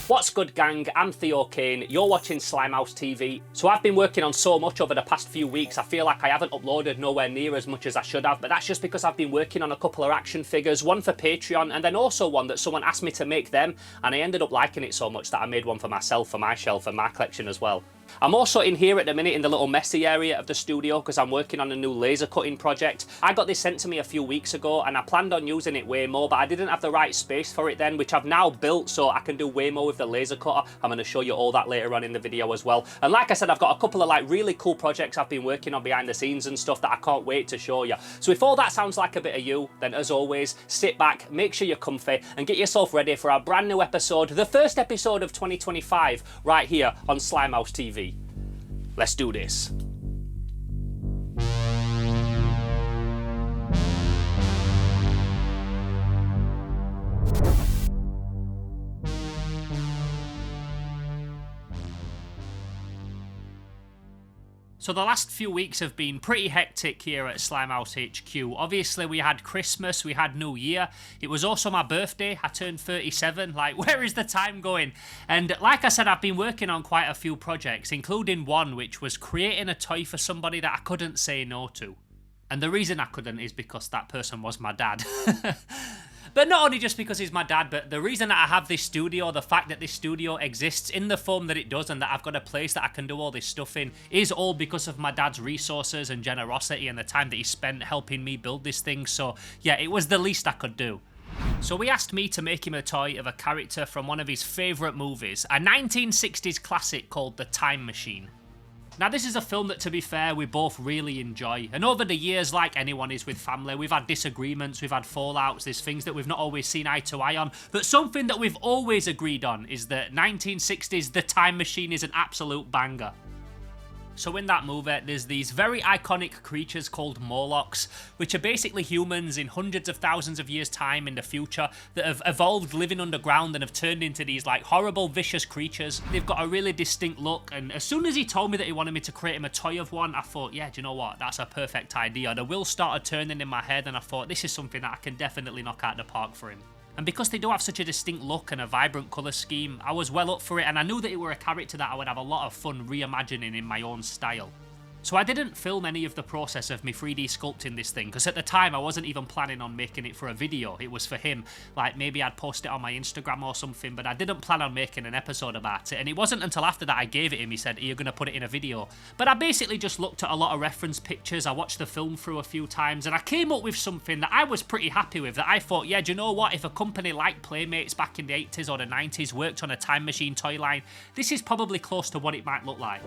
What's good, gang? I'm Theo Kane, you're watching Slimehouse TV. So I've been working on so much over the past few weeks, I feel like I haven't uploaded nowhere near as much as I should have, but that's just because I've been working on a couple of action figures, one for Patreon and then also one that someone asked me to make them, and I ended up liking it so much that I made one for myself, for my shelf and my collection as well. I'm also in here at the minute in the little messy area of the studio because I'm working on a new laser cutting project. I got this sent to me a few weeks ago and I planned on using it way more, but I didn't have the right space for it then, which I've now built so I can do way more with the laser cutter. I'm going to show you all that later on in the video as well. And like I said, I've got a couple of really cool projects I've been working on behind the scenes and stuff that I can't wait to show you. So if all that sounds like a bit of you, then as always, sit back, make sure you're comfy and get yourself ready for our brand new episode, the first episode of 2025, right here on Slimehouse TV. Let's do this. So the last few weeks have been pretty hectic here at Slimehouse HQ. Obviously we had Christmas, we had New Year. It was also my birthday, I turned 37, where is the time going? And like I said, I've been working on quite a few projects, including one which was creating a toy for somebody that I couldn't say no to. And the reason I couldn't is because that person was my dad. But not only just because he's my dad, but the reason that I have this studio, the fact that this studio exists in the form that it does and that I've got a place that I can do all this stuff in is all because of my dad's resources and generosity and the time that he spent helping me build this thing. So yeah, it was the least I could do. So he asked me to make him a toy of a character from one of his favourite movies, a 1960s classic called The Time Machine. Now this is a film that, to be fair, we both really enjoy, and over the years, like anyone is with family, we've had disagreements, we've had fallouts, there's things that we've not always seen eye to eye on, but something that we've always agreed on is that 1960s The Time Machine is an absolute banger. So in that movie, there's these very iconic creatures called Morlocks, which are basically humans in hundreds of thousands of years' time in the future that have evolved living underground and have turned into these horrible, vicious creatures. They've got a really distinct look, and as soon as he told me that he wanted me to create him a toy of one, I thought, yeah, do you know what? That's a perfect idea. The wheels started turning in my head, and I thought, this is something that I can definitely knock out the park for him. And because they do have such a distinct look and a vibrant colour scheme, I was well up for it, and I knew that it were a character that I would have a lot of fun reimagining in my own style. So I didn't film any of the process of me 3D sculpting this thing, because at the time I wasn't even planning on making it for a video. It was for him. Maybe I'd post it on my Instagram or something, but I didn't plan on making an episode about it. And it wasn't until after that I gave it him, he said, are you going to put it in a video? But I basically just looked at a lot of reference pictures, I watched the film through a few times, and I came up with something that I was pretty happy with, that I thought, yeah, do you know what? If a company like Playmates back in the 80s or the 90s worked on a time machine toy line, this is probably close to what it might look like.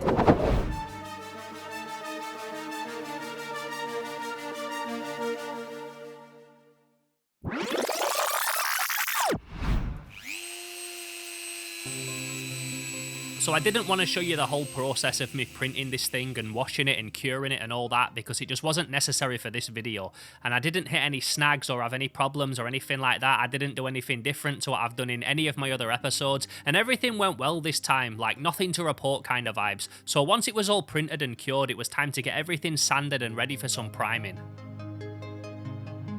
So I didn't want to show you the whole process of me printing this thing and washing it and curing it and all that, because it just wasn't necessary for this video. And I didn't hit any snags or have any problems or anything like that. I didn't do anything different to what I've done in any of my other episodes, and everything went well this time, nothing to report kind of vibes. So once it was all printed and cured, it was time to get everything sanded and ready for some priming.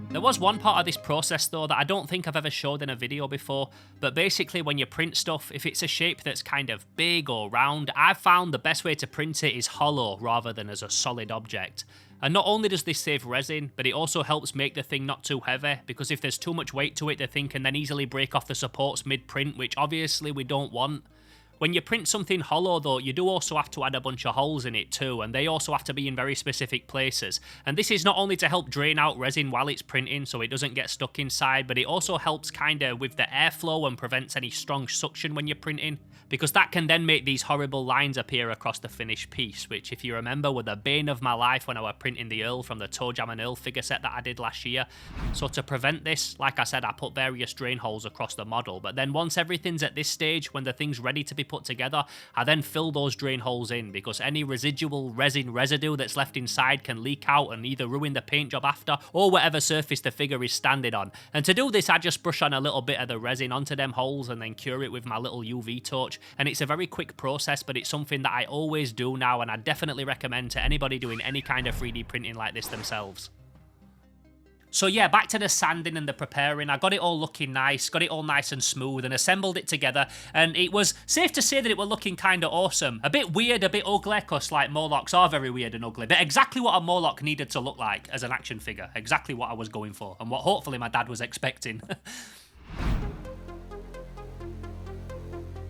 There was one part of this process though that I don't think I've ever showed in a video before, but basically when you print stuff, if it's a shape that's kind of big or round, I've found the best way to print it is hollow rather than as a solid object. And not only does this save resin, but it also helps make the thing not too heavy, because if there's too much weight to it, the thing can then easily break off the supports mid-print, which obviously we don't want. When you print something hollow though, you do also have to add a bunch of holes in it too, and they also have to be in very specific places. And this is not only to help drain out resin while it's printing so it doesn't get stuck inside, but it also helps with the airflow and prevents any strong suction when you're printing, because that can then make these horrible lines appear across the finished piece, which if you remember were the bane of my life when I was printing the Earl from the Toe Jam and Earl figure set that I did last year. So to prevent this, like I said, I put various drain holes across the model, but then once everything's at this stage, when the thing's ready to be put together, I then fill those drain holes in, because any residual resin residue that's left inside can leak out and either ruin the paint job after or whatever surface the figure is standing on. And to do this, I just brush on a little bit of the resin onto them holes and then cure it with my little UV torch. And it's a very quick process, but it's something that I always do now, and I definitely recommend to anybody doing any kind of 3D printing like this themselves. So yeah, back to the sanding and the preparing. I got it all looking nice, got it all nice and smooth, and assembled it together, and it was safe to say that it was looking kind of awesome. A bit weird, a bit ugly, because like Morlocks are very weird and ugly, but exactly what a Morlock needed to look like as an action figure. Exactly what I was going for, and what hopefully my dad was expecting.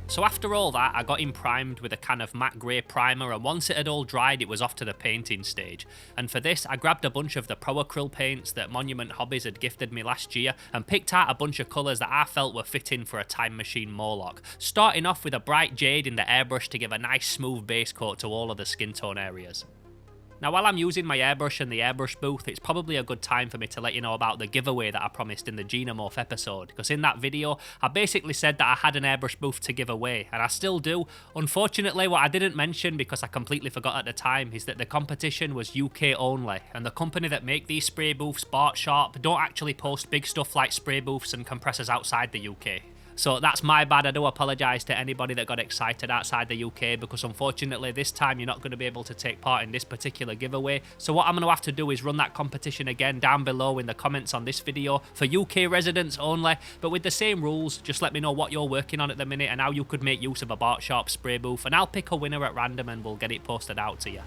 So after all that, I got him primed with a can of matte grey primer, and once it had all dried, it was off to the painting stage. And for this, I grabbed a bunch of the Pro Acryl paints that Monument Hobbies had gifted me last year, and picked out a bunch of colours that I felt were fitting for a Time Machine Morlock, starting off with a bright jade in the airbrush to give a nice smooth base coat to all of the skin tone areas. Now while I'm using my airbrush in the airbrush booth, it's probably a good time for me to let you know about the giveaway that I promised in the Genomorph episode, because in that video I basically said that I had an airbrush booth to give away, and I still do. Unfortunately, what I didn't mention, because I completely forgot at the time, is that the competition was UK only, and the company that make these spray booths, Bart Sharp, don't actually post big stuff like spray booths and compressors outside the UK. So that's my bad. I do apologise to anybody that got excited outside the UK, because unfortunately this time you're not going to be able to take part in this particular giveaway. So what I'm going to have to do is run that competition again down below in the comments on this video for UK residents only, but with the same rules. Just let me know what you're working on at the minute and how you could make use of a Bart Sharp spray booth, and I'll pick a winner at random and we'll get it posted out to you.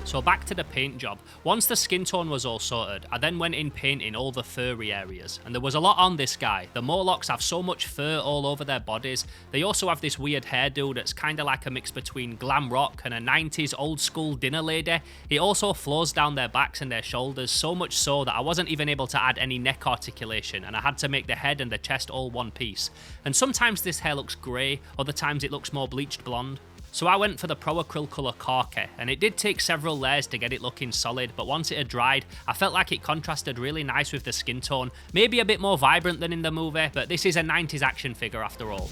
So back to the paint job. Once the skin tone was all sorted, I then went in painting all the furry areas, and there was a lot on this guy. The Morlocks have so much fur all over their bodies. They also have this weird hairdo that's kind of like a mix between glam rock and a 90s old school dinner lady. It also flows down their backs and their shoulders, so much so that I wasn't even able to add any neck articulation, and I had to make the head and the chest all one piece. And sometimes this hair looks grey, other times it looks more bleached blonde. So I went for the Pro Acryl colour khaki, and it did take several layers to get it looking solid, but once it had dried, I felt like it contrasted really nice with the skin tone. Maybe a bit more vibrant than in the movie, but this is a 90s action figure after all.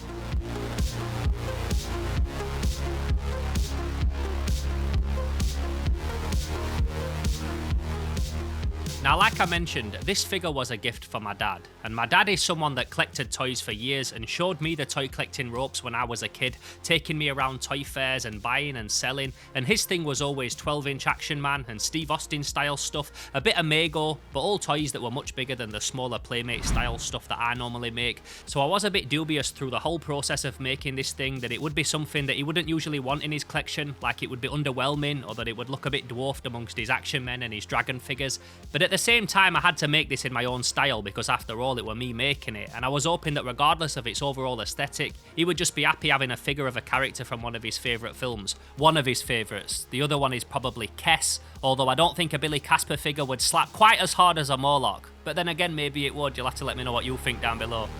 Now, like I mentioned, this figure was a gift for my dad, and my dad is someone that collected toys for years and showed me the toy collecting ropes when I was a kid, taking me around toy fairs and buying and selling, and his thing was always 12-inch Action Man and Steve Austin style stuff, a bit of Mego, but all toys that were much bigger than the smaller Playmate style stuff that I normally make. So I was a bit dubious through the whole process of making this thing that it would be something that he wouldn't usually want in his collection, like it would be underwhelming, or that it would look a bit dwarfed amongst his Action Men and his Dragon figures. But at the same time, I had to make this in my own style, because after all it were me making it, and I was hoping that regardless of its overall aesthetic, he would just be happy having a figure of a character from one of his favourite films. One of his favourites. The other one is probably Kess, although I don't think a Billy Casper figure would slap quite as hard as a Morlock. But then again, maybe it would. You'll have to let me know what you think down below.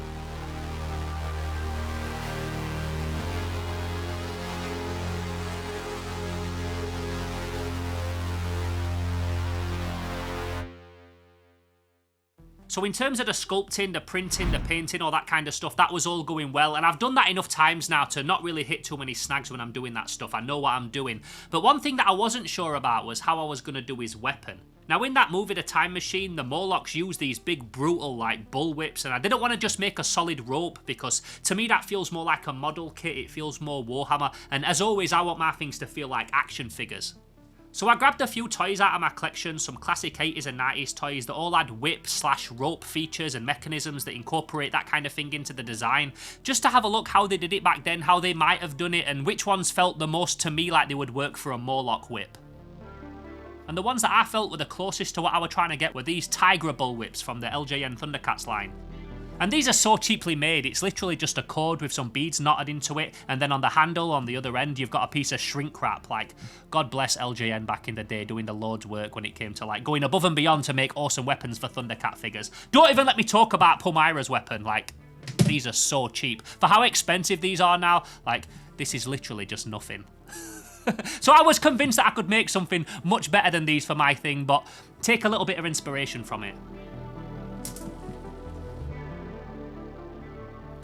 So in terms of the sculpting, the printing, the painting, all that kind of stuff, that was all going well, and I've done that enough times now to not really hit too many snags when I'm doing that stuff. I know what I'm doing. But one thing that I wasn't sure about was how I was going to do his weapon. Now in that movie, The Time Machine, the Morlocks use these big brutal like bullwhips, and I didn't want to just make a solid rope, because to me that feels more like a model kit, it feels more Warhammer, and as always I want my things to feel like action figures. So I grabbed a few toys out of my collection, some classic 80s and 90s toys that all had whip/rope features and mechanisms that incorporate that kind of thing into the design, just to have a look how they did it back then, how they might have done it, and which ones felt the most to me like they would work for a Morlock whip. And the ones that I felt were the closest to what I was trying to get were these Tigra bullwhips from the LJN Thundercats line. And these are so cheaply made, it's literally just a cord with some beads knotted into it, and then on the handle on the other end you've got a piece of shrink wrap. Like, God bless LJN back in the day doing the Lord's work when it came to like going above and beyond to make awesome weapons for Thundercat figures. Don't even let me talk about Palmyra's weapon, like, these are so cheap. For how expensive these are now, like, this is literally just nothing. So I was convinced that I could make something much better than these for my thing, but take a little bit of inspiration from it.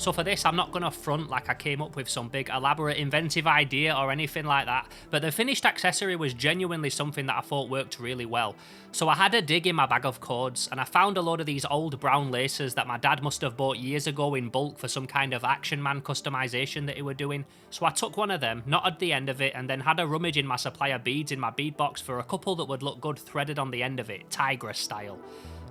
So for this, I'm not going to front like I came up with some big elaborate inventive idea or anything like that, but the finished accessory was genuinely something that I thought worked really well. So I had a dig in my bag of cords, and I found a load of these old brown laces that my dad must have bought years ago in bulk for some kind of Action Man customization that he were doing. So I took one of them, knotted the end of it, and then had a rummage in my supply of beads in my bead box for a couple that would look good threaded on the end of it, tigress style.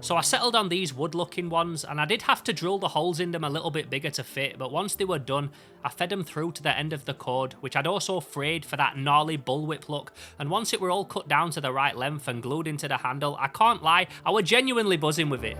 So I settled on these wood looking ones, and I did have to drill the holes in them a little bit bigger to fit, but once they were done, I fed them through to the end of the cord, which I'd also frayed for that gnarly bullwhip look, and once it were all cut down to the right length and glued into the handle, I can't lie, I was genuinely buzzing with it.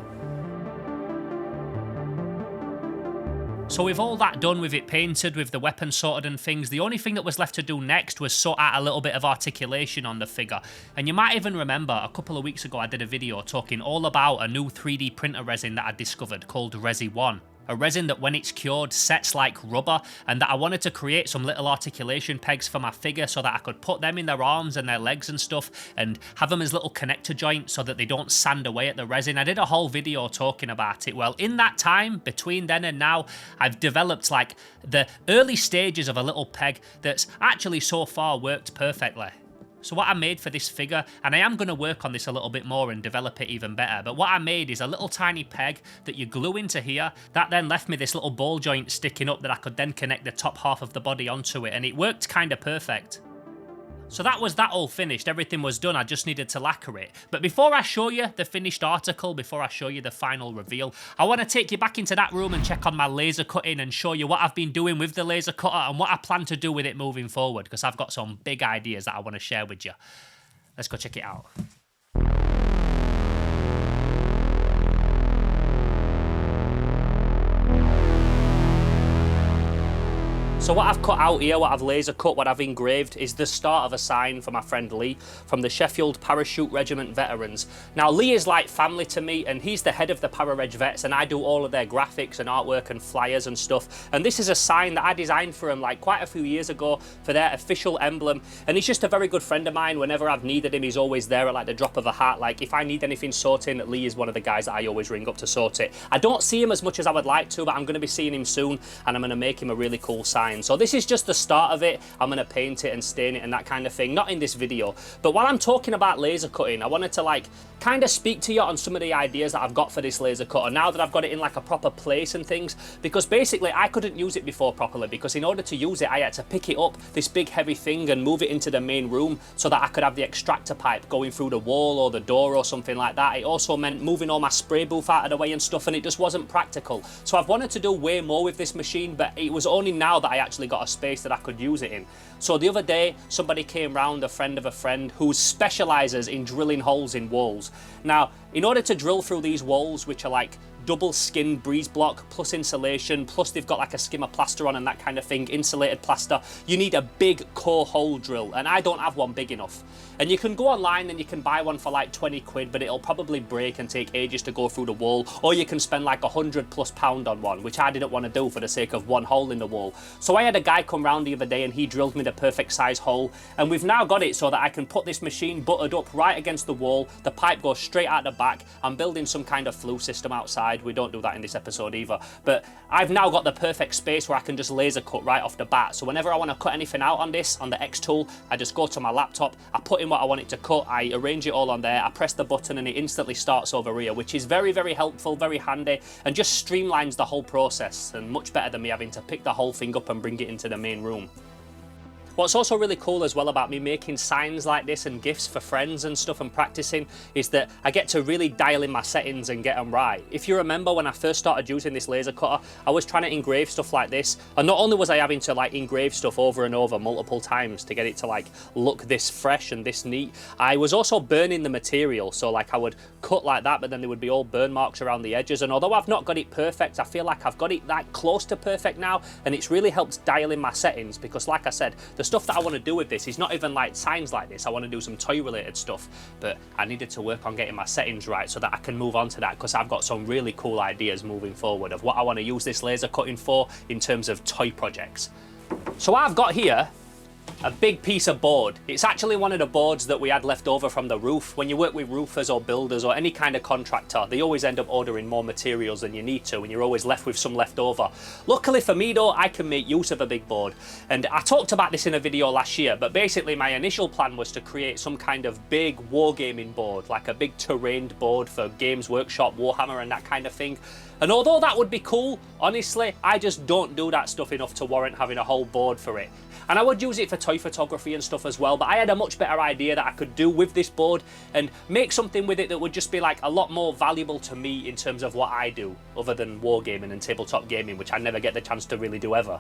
So with all that done, with it painted, with the weapon sorted and things, the only thing that was left to do next was sort out a little bit of articulation on the figure. And you might even remember a couple of weeks ago I did a video talking all about a new 3D printer resin that I discovered called Resi 1. A resin that when it's cured sets like rubber, and that I wanted to create some little articulation pegs for my figure so that I could put them in their arms and their legs and stuff and have them as little connector joints so that they don't sand away at the resin. I did a whole video talking about it. Well, in that time, between then and now, I've developed like the early stages of a little peg that's actually so far worked perfectly. So what I made for this figure, and I am going to work on this a little bit more and develop it even better, but what I made is a little tiny peg that you glue into here, that then left me this little ball joint sticking up that I could then connect the top half of the body onto it, and it worked kind of perfect. So that was that all finished, everything was done, I just needed to lacquer it. But before I show you the finished article, before I show you the final reveal, I want to take you back into that room and check on my laser cutting and show you what I've been doing with the laser cutter and what I plan to do with it moving forward, because I've got some big ideas that I want to share with you. Let's go check it out. So what I've cut out here, what I've laser cut, what I've engraved is the start of a sign for my friend Lee from the Sheffield Parachute Regiment Veterans. Now Lee is like family to me, and he's the head of the Para-Reg Vets, and I do all of their graphics and artwork and flyers and stuff. And this is a sign that I designed for him like quite a few years ago for their official emblem. And he's just a very good friend of mine. Whenever I've needed him, he's always there at like the drop of a hat. Like if I need anything sorting, Lee is one of the guys that I always ring up to sort it. I don't see him as much as I would like to, but I'm going to be seeing him soon, and I'm going to make him a really cool sign. So this is just the start of it. I'm going to paint it and stain it and that kind of thing, not in this video. But while I'm talking about laser cutting, I wanted to like kind of speak to you on some of the ideas that I've got for this laser cutter now that I've got it in like a proper place and things, because basically I couldn't use it before properly, because in order to use it I had to pick it up, this big heavy thing, and move it into the main room so that I could have the extractor pipe going through the wall or the door or something like that. It also meant moving all my spray booth out of the way and stuff, and it just wasn't practical. So I've wanted to do way more with this machine, but it was only now that I actually got a space that I could use it in. So the other day somebody came round, a friend of a friend, who specializes in drilling holes in walls. Now in order to drill through these walls, which are like double skin breeze block plus insulation, plus they've got like a skimmer plaster on and that kind of thing, insulated plaster, you need a big core hole drill, and I don't have one big enough. And you can go online and you can buy one for like 20 quid, but it'll probably break and take ages to go through the wall, or you can spend like £100+ on one, which I didn't want to do for the sake of one hole in the wall. So I had a guy come round the other day and he drilled me the perfect size hole, and we've now got it so that I can put this machine buttered up right against the wall, the pipe goes straight out the back. I'm building some kind of flue system outside. We don't do that in this episode either, but I've now got the perfect space where I can just laser cut right off the bat. So whenever I want to cut anything out on this, on the X tool, I just go to my laptop, I put in what I want it to cut, I arrange it all on there, I press the button and it instantly starts over here, which is very, very helpful, very handy, and just streamlines the whole process, and much better than me having to pick the whole thing up and bring it into the main room. What's also really cool as well about me making signs like this and gifts for friends and stuff and practicing is that I get to really dial in my settings and get them right. If you remember when I first started using this laser cutter, I was trying to engrave stuff like this, and not only was I having to like engrave stuff over and over multiple times to get it to like look this fresh and this neat, I was also burning the material. So like I would cut like that, but then there would be all burn marks around the edges, and although I've not got it perfect, I feel like I've got it like close to perfect now, and it's really helped dial in my settings, because like I said, the stuff that I want to do with this is not even like signs like this. I want to do some toy related stuff, but I needed to work on getting my settings right so that I can move on to that, because I've got some really cool ideas moving forward of what I want to use this laser cutting for in terms of toy projects. So what I've got here a big piece of board. It's actually one of the boards that we had left over from the roof. When you work with roofers or builders or any kind of contractor, they always end up ordering more materials than you need to, and you're always left with some left over. Luckily for me though, I can make use of a big board. And I talked about this in a video last year, but basically my initial plan was to create some kind of big wargaming board, like a big terrained board for Games Workshop, Warhammer and that kind of thing. And although that would be cool, honestly, I just don't do that stuff enough to warrant having a whole board for it. And I would use it for toy photography and stuff as well, but I had a much better idea that I could do with this board and make something with it that would just be like a lot more valuable to me in terms of what I do, other than wargaming and tabletop gaming, which I never get the chance to really do ever.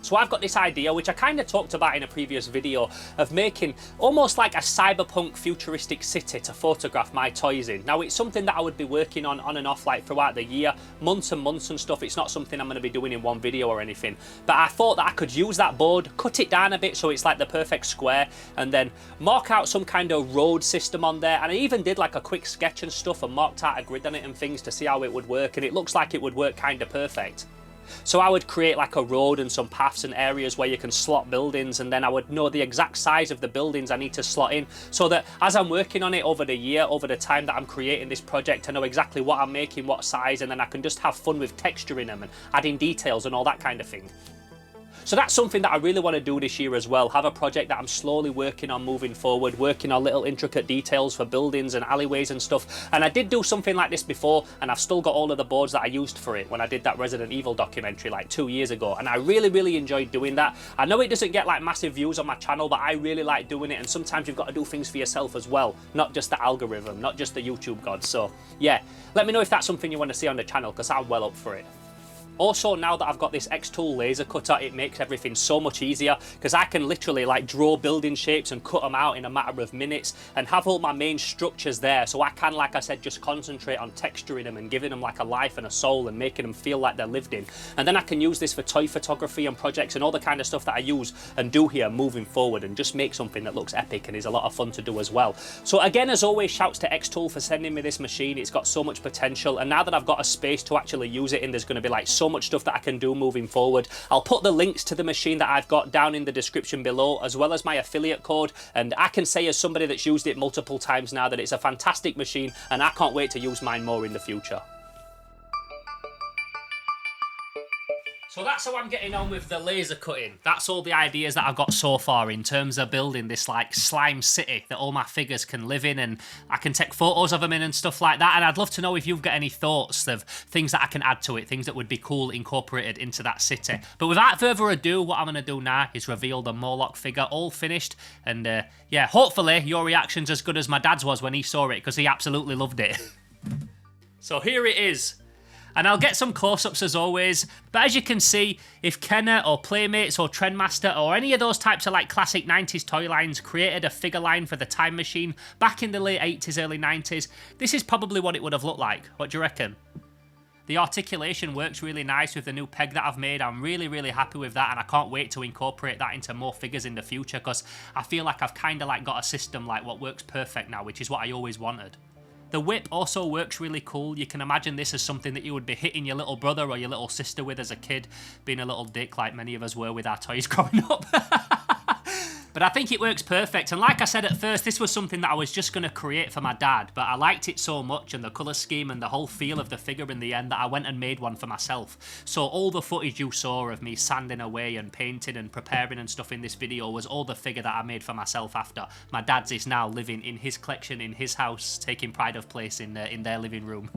So I've got this idea, which I kind of talked about in a previous video, of making almost like a cyberpunk futuristic city to photograph my toys in. Now it's something that I would be working on and off like throughout the year, months and months and stuff. It's not something I'm going to be doing in one video or anything. But I thought that I could use that board, cut it down a bit so it's like the perfect square, and then mark out some kind of road system on there. And I even did like a quick sketch and stuff and marked out a grid on it and things to see how it would work, and it looks like it would work kind of perfect. So I would create like a road and some paths and areas where you can slot buildings, and then I would know the exact size of the buildings I need to slot in, so that as I'm working on it over the year, over the time that I'm creating this project, I know exactly what I'm making, what size, and then I can just have fun with texturing them and adding details and all that kind of thing. So that's something that I really want to do this year as well, have a project that I'm slowly working on moving forward, working on little intricate details for buildings and alleyways and stuff. And I did do something like this before, and I've still got all of the boards that I used for it when I did that Resident Evil documentary like 2 years ago, and I really enjoyed doing that. I know it doesn't get like massive views on my channel, but I really like doing it, and sometimes you've got to do things for yourself as well, not just the algorithm, not just the YouTube gods. So yeah, let me know if that's something you want to see on the channel, because I'm well up for it. Also, now that I've got this X-Tool laser cutter, it makes everything so much easier, because I can literally like draw building shapes and cut them out in a matter of minutes and have all my main structures there, so I can, like I said, just concentrate on texturing them and giving them like a life and a soul and making them feel like they're lived in. And then I can use this for toy photography and projects and all the kind of stuff that I use and do here moving forward, and just make something that looks epic and is a lot of fun to do as well. So again, as always, shouts to X-Tool for sending me this machine. It's got so much potential, and now that I've got a space to actually use it in, there's going to be like so much stuff that I can do moving forward. I'll put the links to the machine that I've got down in the description below, as well as my affiliate code, and I can say as somebody that's used it multiple times now that it's a fantastic machine, and I can't wait to use mine more in the future. So that's how I'm getting on with the laser cutting. That's all the ideas that I've got so far in terms of building this like slime city that all my figures can live in, and I can take photos of them in and stuff like that. And I'd love to know if you've got any thoughts of things that I can add to it, things that would be cool incorporated into that city. But without further ado, what I'm going to do now is reveal the Morlock figure all finished. And yeah, hopefully your reaction's as good as my dad's was when he saw it, because he absolutely loved it. So here it is. And I'll get some close-ups as always, but as you can see, if Kenner or Playmates or Trendmaster or any of those types of like classic 90s toy lines created a figure line for the Time Machine back in the late 80s, early 90s, this is probably what it would have looked like. What do you reckon? The articulation works really nice with the new peg that I've made. I'm really happy with that, and I can't wait to incorporate that into more figures in the future, because I feel like I've kind of like got a system like what works perfect now, which is what I always wanted. The whip also works really cool. You can imagine this as something that you would be hitting your little brother or your little sister with as a kid, being a little dick like many of us were with our toys growing up. But I think it works perfect, and like I said at first, this was something that I was just going to create for my dad, but I liked it so much and the colour scheme and the whole feel of the figure in the end that I went and made one for myself. So all the footage you saw of me sanding away and painting and preparing and stuff in this video was all the figure that I made for myself after. My dad's is now living in his collection in his house, taking pride of place in their living room.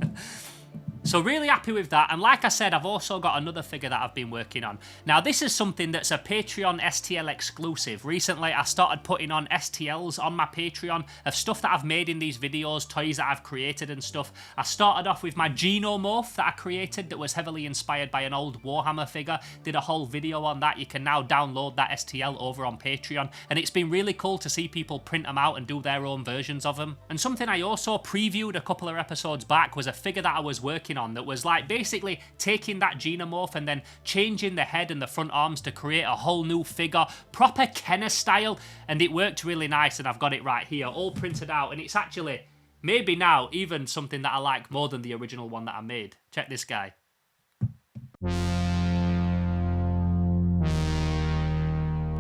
So really happy with that, and like I said, I've also got another figure that I've been working on. Now this is something that's a Patreon STL exclusive. Recently I started putting on STLs on my Patreon of stuff that I've made in these videos, toys that I've created and stuff. I started off with my Genomorph that I created that was heavily inspired by an old Warhammer figure. Did a whole video on that. You can now download that STL over on Patreon, and it's been really cool to see people print them out and do their own versions of them. And something I also previewed a couple of episodes back was a figure that I was working on that was like basically taking that Genomorph and then changing the head and the front arms to create a whole new figure, proper Kenner style, and it worked really nice, and I've got it right here all printed out, and it's actually maybe now even something that I like more than the original one that I made. Check this guy.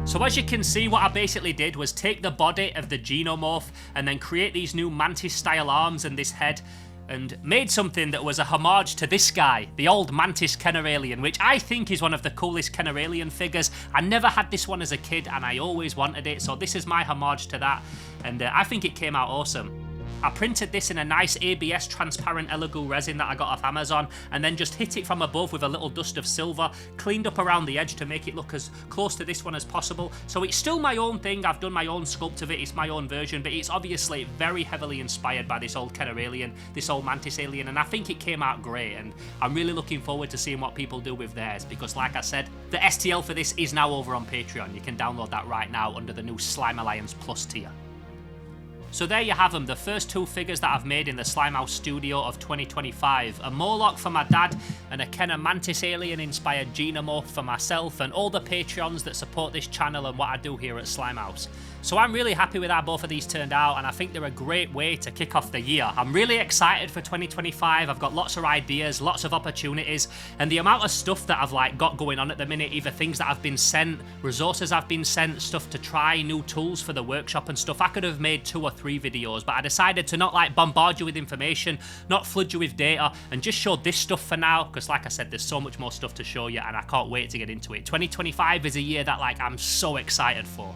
So as you can see, what I basically did was take the body of the Xenomorph and then create these new Mantis style arms and this head, and made something that was a homage to this guy, the old Mantis Kenner Alien, which I think is one of the coolest Kenner Alien figures. I never had this one as a kid and I always wanted it, so this is my homage to that, and I think it came out awesome. I printed this in a nice ABS transparent Elegoo resin that I got off Amazon, and then just hit it from above with a little dust of silver, cleaned up around the edge to make it look as close to this one as possible. So it's still my own thing, I've done my own sculpt of it, it's my own version, but it's obviously very heavily inspired by this old Kenner Alien, this old Mantis Alien, and I think it came out great, and I'm really looking forward to seeing what people do with theirs, because like I said, the STL for this is now over on Patreon. You can download that right now under the new Slime Alliance Plus tier. So there you have them, the first two figures that I've made in the Slimehouse Studio of 2025. A Morlock for my dad, and a Kenner Mantis Alien inspired Xenomorph for myself, and all the Patreons that support this channel and what I do here at Slimehouse. So I'm really happy with how both of these turned out, and I think they're a great way to kick off the year. I'm really excited for 2025, I've got lots of ideas, lots of opportunities, and the amount of stuff that I've got going on at the minute, either things that I've been sent, resources I've been sent, stuff to try, new tools for the workshop and stuff. I could have made 2 or 3 videos, but I decided to not bombard you with information, not flood you with data, and just show this stuff for now, because like I said, there's so much more stuff to show you and I can't wait to get into it. 2025 is a year that I'm so excited for.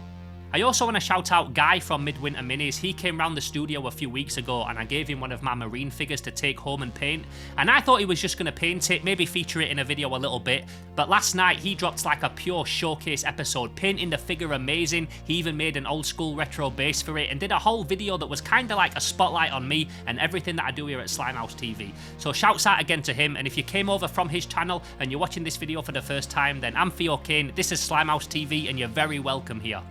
I also want to shout out Guy from Midwinter Minis. He came round the studio a few weeks ago and I gave him one of my marine figures to take home and paint, and I thought he was just going to paint it, maybe feature it in a video a little bit, but last night he dropped a pure showcase episode, painting the figure amazing. He even made an old school retro base for it and did a whole video that was kind of like a spotlight on me and everything that I do here at Slimehouse TV. So shouts out again to him, and if you came over from his channel and you're watching this video for the first time, then I'm Theo Kane, this is Slimehouse TV, and you're very welcome here.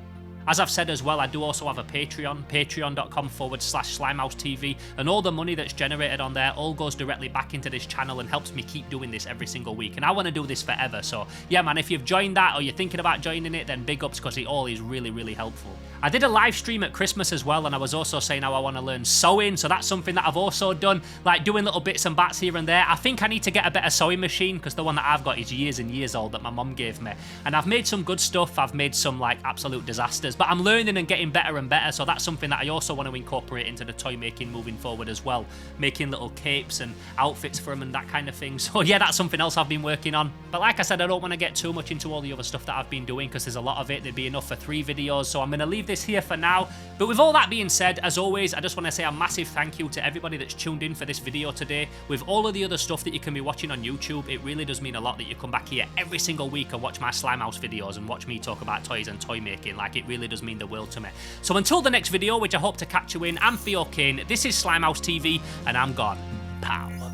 As I've said as well, I do also have a Patreon, patreon.com/SlimehouseTV, and all the money that's generated on there all goes directly back into this channel and helps me keep doing this every single week, and I want to do this forever. So yeah man, if you've joined that or you're thinking about joining it, then big ups, because it all is really, really helpful. I did a live stream at Christmas as well, and I was also saying how I want to learn sewing, so that's something that I've also done, doing little bits and bats here and there. I think I need to get a better sewing machine, because the one that I've got is years and years old that my mum gave me, and I've made some good stuff, I've made some absolute disasters, but I'm learning and getting better and better, so that's something that I also want to incorporate into the toy making moving forward as well, making little capes and outfits for them and that kind of thing. So yeah, that's something else I've been working on, but like I said, I don't want to get too much into all the other stuff that I've been doing, because there's a lot of it. There'd be enough for 3 videos, so I'm going to leave this here for now. But with all that being said, as always, I just want to say a massive thank you to everybody that's tuned in for this video today. With all of the other stuff that you can be watching on YouTube, it really does mean a lot that you come back here every single week and watch my Slimehouse videos and watch me talk about toys and toy making. It really does mean the world to me. So until the next video, which I hope to catch you in, I'm Theo Kane, this is Slimehouse TV, and I'm gone. Pow.